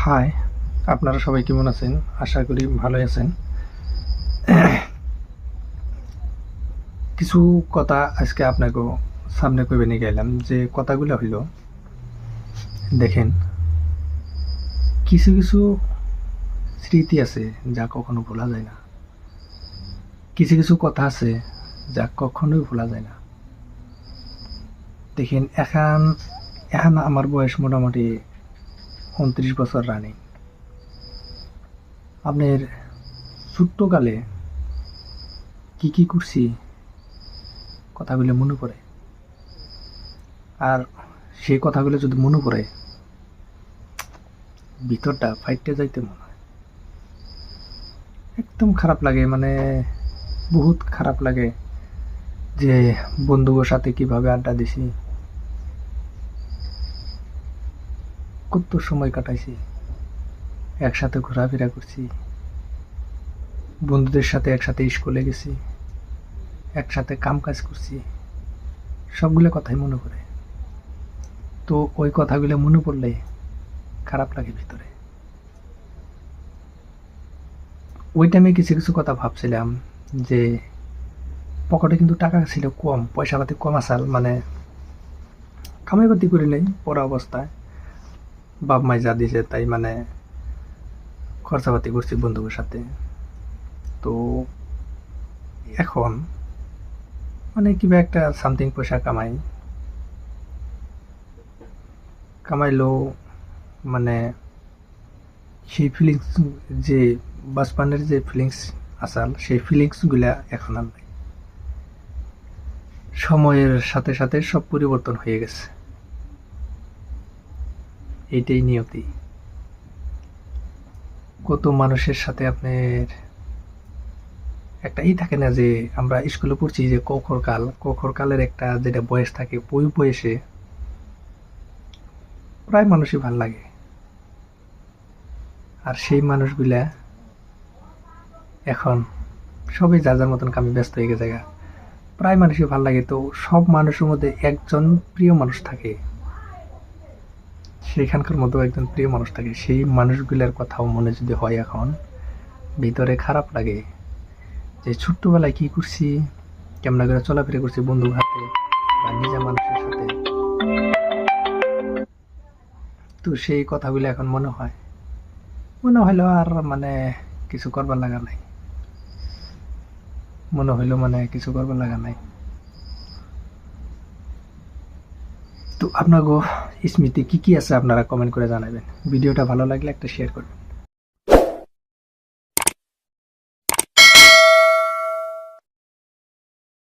High, আপনারা সবাই কেমন আছেন? আশা করি ভালোই আছেন। কিছু কথা আজকে আপনাকে সামনে কইবে নিয়ে গেলাম, যে কথাগুলো হইল, দেখেন, কিছু কিছু স্মৃতি আছে যা কখনো ভোলা যায় না। কিছু কিছু কথা আছে যা কখনোই ভোলা যায় না। দেখেন, এখন এখন আমার বয়স মোটামুটি 29 বছর রানিং। আপনার ছোট্টকালে কি কি করছি কথাগুলো মনে পড়ে, আর সেই কথাগুলো যদি মনে পড়ে ভিতরটা ফাইটে যাইতে মনে হয়। একদম খারাপ লাগে, মানে বহুত খারাপ লাগে যে বন্ধুদের সাথে কিভাবে আড্ডা দিছি, কত সময় কাটাইছি, একসাথে ঘোরাফেরা করছি, বন্ধুদের সাথে একসাথে স্কুলে গেছি, একসাথে কাম কাজ করছি, সবগুলো কথাই মনে পড়ে। তো ওই কথাগুলো মনে পড়লে খারাপ লাগে ভিতরে। ওই টাইমে কিছু কিছু কথা ভাবছিলাম যে পকেটে কিন্তু টাকা ছিল কম, পয়সা পাতি কম আসাল, মানে কামাই পাতি করি নাই পড়া অবস্থায়, বাপ মাই যা দিছে তাই মানে খরচাপাতি করছি বন্ধুদের সাথে। তো এখন মানে কিবা একটা সামথিং পয়সা কামাইলেও মানে সেই ফিলিংস, যে বাচপানের যে ফিলিংস আসাল, সেই ফিলিংসগুলা এখন আর নাই। সময়ের সাথে সাথে সব পরিবর্তন হয়ে গেছে, এইটাই নিয়তি। কত মানুষের সাথে আপনার একটা থাকে না, যে আমরা স্কুলে পড়ছি যে কখর কালের একটা যেটা বয়স থাকে, ওই বয়সে প্রায় মানুষই ভাল লাগে। আর সেই মানুষগুলা এখন সবাই যার যার মতন কামে ব্যস্ত হয়ে গেছে। প্রায় মানুষই ভাল লাগে। তো সব মানুষের মধ্যে একজন প্রিয় মানুষ থাকে, সেখানকার মধ্যেও একজন প্রিয় মানুষ থাকে। সেই মানুষগুলার কথাও মনে যদি হয় এখন, ভিতরে খারাপ লাগে যে ছোট্টবেলায় কি করছি, কেমন করে চলাফেরা করছি বন্ধুর হাতে বা নিজের মানুষের সাথে। তো সেই কথাগুলো এখন মনে হইলো আর মানে কিছু করবার লাগা নাই, মানে কিছু করবার লাগা নাই। তো আপনার স্মৃতি কি কি আছে আপনারা কমেন্ট করে জানাবেন। ভিডিওটা ভালো লাগলে একটা শেয়ার করবেন।